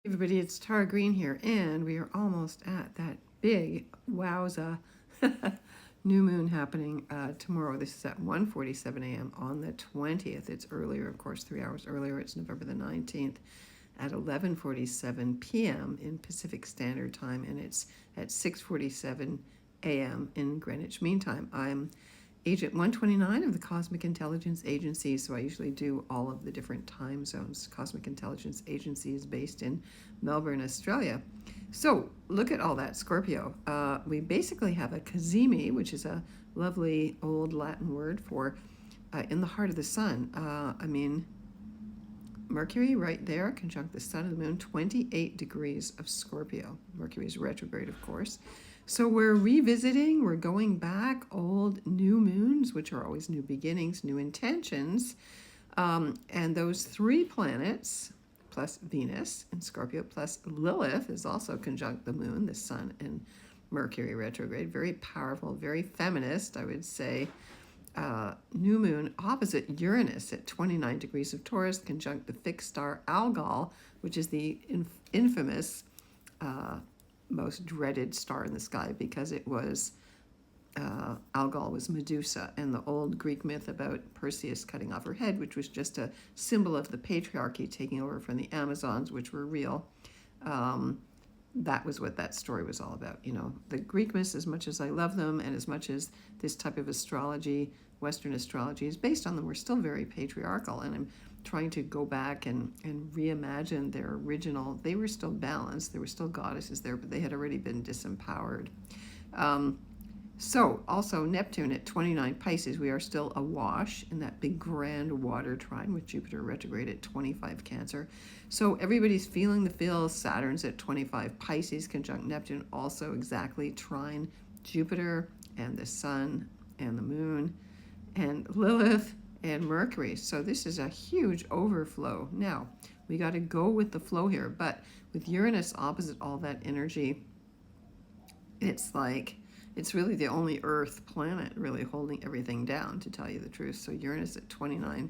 Everybody, it's Tara Green here, and we are almost at that big wowza new moon happening tomorrow. This is at 1:47 a.m. on the 20th. It's earlier, of course, 3 hours earlier. It's November the 19th at 11:47 p.m. in Pacific Standard Time, and it's at 6:47 a.m. in Greenwich Mean Time. I'm Agent 129 of the Cosmic Intelligence Agency, so I usually do all of the different time zones. Cosmic Intelligence Agency is based in Melbourne, Australia. So look at all that, Scorpio. We basically have a cazimi, which is a lovely old Latin word for in the heart of the sun. Mercury right there, conjunct the sun and the moon, 28 degrees of Scorpio. Mercury is retrograde, of course. So we're revisiting, we're going back old new moons, which are always new beginnings, new intentions. And those three planets, plus Venus in Scorpio, plus Lilith is also conjunct the moon, the sun and Mercury retrograde. Very powerful, very feminist, I would say. New moon opposite Uranus at 29 degrees of Taurus, conjunct the fixed star Algol, which is the infamous most dreaded star in the sky because it was Algol was Medusa, and the old Greek myth about Perseus cutting off her head, which was just a symbol of the patriarchy taking over from the Amazons, which were real. That was what that story was all about. You know, the Greek myths, as much as I love them and as much as this type of astrology, Western astrology, is based on them, we're still very patriarchal, and I'm trying to go back and reimagine their original. They were still balanced, there were still goddesses there, but they had already been disempowered. So also Neptune at 29 Pisces, we are still awash in that big grand water trine with Jupiter retrograde at 25 Cancer. So everybody's feeling the feels. Saturn's at 25 Pisces, conjunct Neptune, also exactly trine Jupiter and the sun and the moon and Lilith and Mercury. So this is a huge overflow. Now, we got to go with the flow here, but with Uranus opposite all that energy, it's like, it's really the only Earth planet really holding everything down, to tell you the truth. So Uranus at 29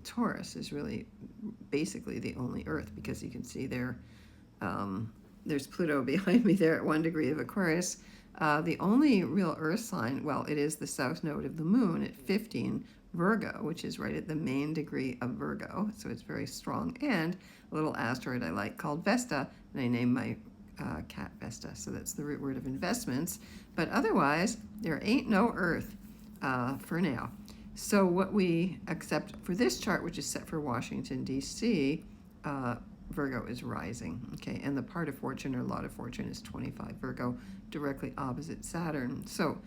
Taurus is really basically the only Earth, because you can see there, there's Pluto behind me there at 1 degree of Aquarius. The only real Earth sign, well, it is the south node of the moon at 15 Virgo, which is right at the main degree of Virgo. So it's very strong. And a little asteroid I like called Vesta, and I named my cat Vesta, so that's the root word of investments. But otherwise, there ain't no Earth for now. So what we accept for this chart, which is set for Washington, D.C., Virgo is rising, okay? And the part of fortune, or lot of fortune, is 25 Virgo, directly opposite Saturn. So,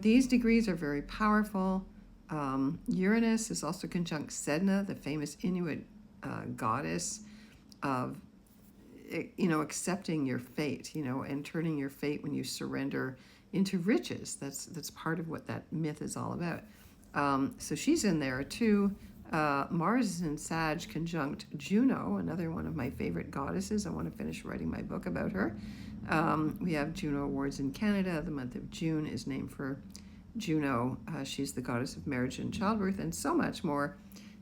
these degrees are very powerful. Uranus is also conjunct Sedna, the famous Inuit goddess of accepting your fate, and turning your fate when you surrender into riches. That's part of what that myth is all about. So she's in there too. Mars is in Sag, conjunct Juno, another one of my favorite goddesses. I want to finish writing my book about her. We have Juno Awards in Canada. The month of June is named for Juno. She's the goddess of marriage and childbirth, and so much more.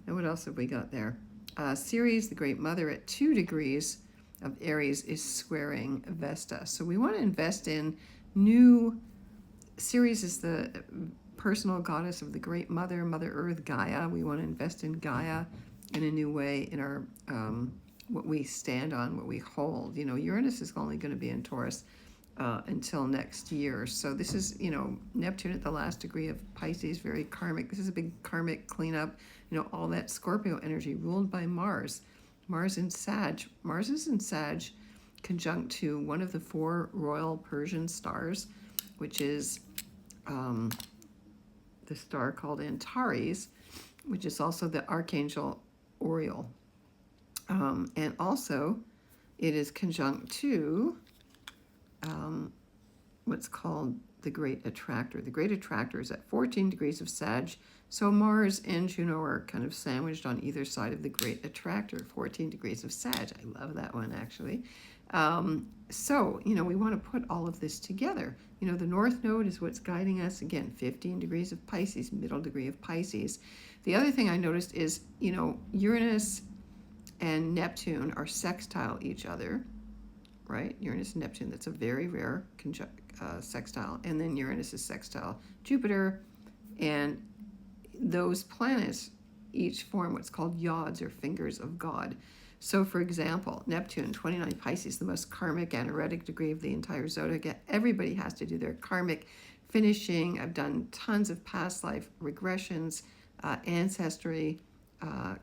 And what else have we got there? Ceres, the Great Mother, at 2 degrees of Aries, is squaring Vesta. So we want to invest in new. Ceres is the personal goddess of the Great Mother, Mother Earth, Gaia. We want to invest in Gaia in a new way in our what we stand on, what we hold. Uranus is only going to be in Taurus until next year. So this is, Neptune at the last degree of Pisces, very karmic. This is a big karmic cleanup. All that Scorpio energy ruled by Mars. Mars in Sag. Mars is in Sag, conjunct to one of the 4 royal Persian stars, which is the star called Antares, which is also the archangel Oriole. And also, it is conjunct to what's called the Great Attractor. The Great Attractor is at 14 degrees of Sag. So Mars and Juno are kind of sandwiched on either side of the Great Attractor, 14 degrees of Sag. I love that one, actually. So, we want to put all of this together. The North Node is what's guiding us. Again, 15 degrees of Pisces, middle degree of Pisces. The other thing I noticed is, Uranus and Neptune are sextile each other, right? Uranus and Neptune, that's a very rare sextile. And then Uranus is sextile Jupiter, and those planets each form what's called yods, or fingers of God. So, for example, Neptune, 29 Pisces, the most karmic, anaretic degree of the entire zodiac. Everybody has to do their karmic finishing. I've done tons of past life regressions, ancestry,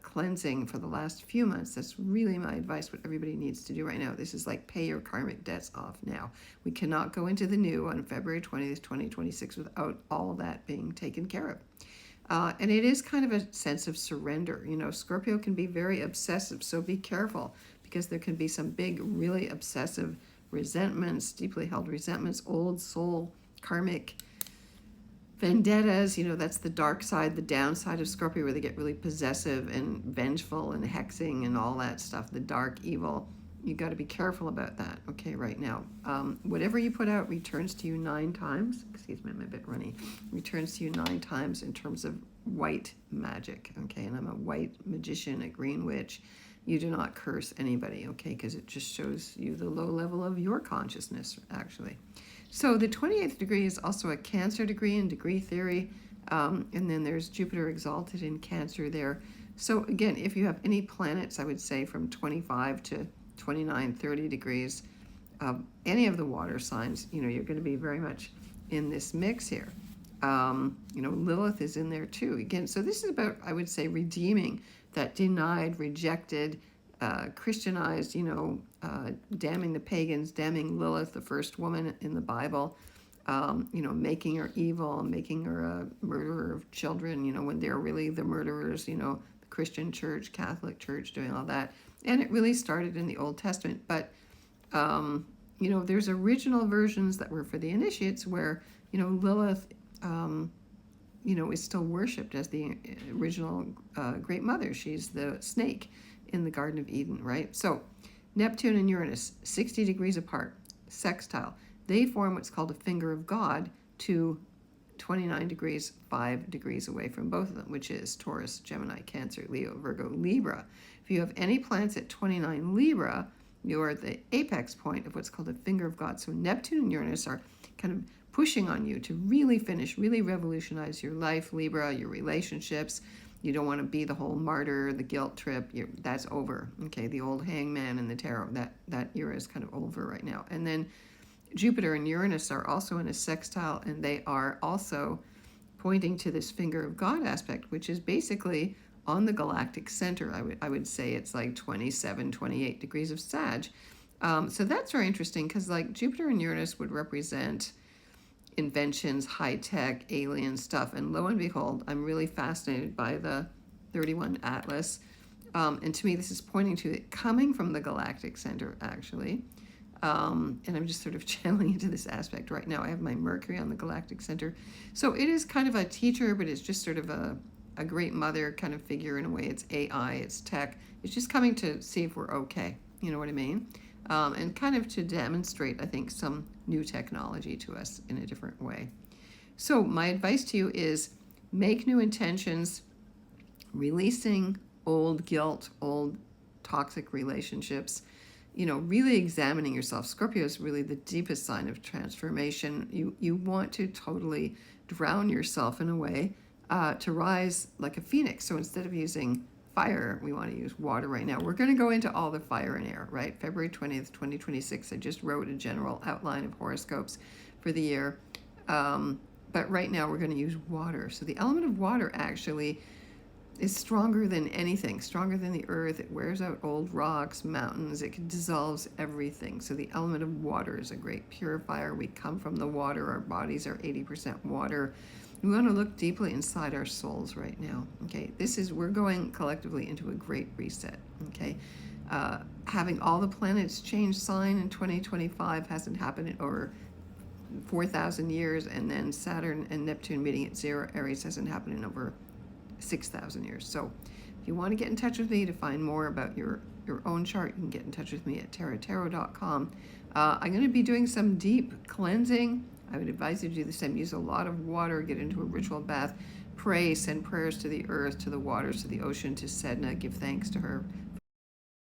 cleansing for the last few months. That's really my advice, what everybody needs to do right now. This is like pay your karmic debts off now. We cannot go into the new on February 20th, 2026 without all of that being taken care of. And it is kind of a sense of surrender. You know, Scorpio can be very obsessive, so be careful, because there can be some big, really obsessive resentments, deeply held resentments, old soul, karmic vendettas. You know, that's the dark side, the downside of Scorpio, where they get really possessive and vengeful and hexing and all that stuff, the dark evil. You got to be careful about that, okay, right now. Whatever you put out returns to you 9 times. Excuse me, I'm a bit runny. Returns to you 9 times in terms of white magic, okay? And I'm a white magician, a green witch. You do not curse anybody, okay? Because it just shows you the low level of your consciousness, actually. So the 28th degree is also a Cancer degree in degree theory. And then there's Jupiter exalted in Cancer there. So again, if you have any planets, I would say from 25 to 29, 30 degrees, any of the water signs, you know, you're going to be very much in this mix here. You know, Lilith is in there too. Again, so this is about, I would say, redeeming that denied, rejected, Christianized, you know, damning the pagans, damning Lilith, the first woman in the Bible, you know, making her evil, making her a murderer of children, you know, when they're really the murderers, you know, the Christian church, Catholic church doing all that. And it really started in the Old Testament. But, you know, there's original versions that were for the initiates where, you know, Lilith, you know, is still worshipped as the original Great Mother. She's the snake in the Garden of Eden, right? So Neptune and Uranus, 60 degrees apart, sextile. They form what's called a finger of God to 29 degrees, 5 degrees away from both of them, which is Taurus, Gemini, Cancer, Leo, Virgo, Libra. If you have any planets at 29 Libra, you're at the apex point of what's called a finger of God. So Neptune and Uranus are kind of pushing on you to really finish, really revolutionize your life, Libra, your relationships. You don't want to be the whole martyr, the guilt trip. That's over. Okay, the old hangman in the tarot, that era is kind of over right now. And then Jupiter and Uranus are also in a sextile, and they are also pointing to this finger of God aspect, which is basically on the galactic center. I would say it's like 27, 28 degrees of Sag. So that's very interesting, because like Jupiter and Uranus would represent inventions, high-tech, alien stuff. And lo and behold, I'm really fascinated by the 31 Atlas. And to me, this is pointing to it coming from the galactic center, actually. And I'm just sort of channeling into this aspect right now. I have my Mercury on the galactic center. So it is kind of a teacher, but it's just sort of a great mother kind of figure in a way. It's AI, it's tech. It's just coming to see if we're okay. You know what I mean? And kind of to demonstrate, I think, some new technology to us in a different way. So my advice to you is make new intentions, releasing old guilt, old toxic relationships, you know, really examining yourself. Scorpio is really the deepest sign of transformation. You want to totally drown yourself in a way to rise like a phoenix. So instead of using fire, we want to use water right now. We're going to go into all the fire and air, right? February 20th, 2026. I just wrote a general outline of horoscopes for the year. But right now we're going to use water. So the element of water actually is stronger than anything, stronger than the earth. It wears out old rocks, mountains. It dissolves everything. So the element of water is a great purifier. We come from the water. Our bodies are 80% water. We want to look deeply inside our souls right now. Okay, we're going collectively into a great reset. Okay, having all the planets change sign in 2025 hasn't happened in over 4,000 years, and then Saturn and Neptune meeting at 0 Aries hasn't happened in over 6,000 years. So if you want to get in touch with me to find more about your own chart, you can get in touch with me at tarot.com. I'm going to be doing some deep cleansing. I would advise you to do the same. Use a lot of water, get into a ritual bath, pray, send prayers to the earth, to the waters, to the ocean, to Sedna, give thanks to her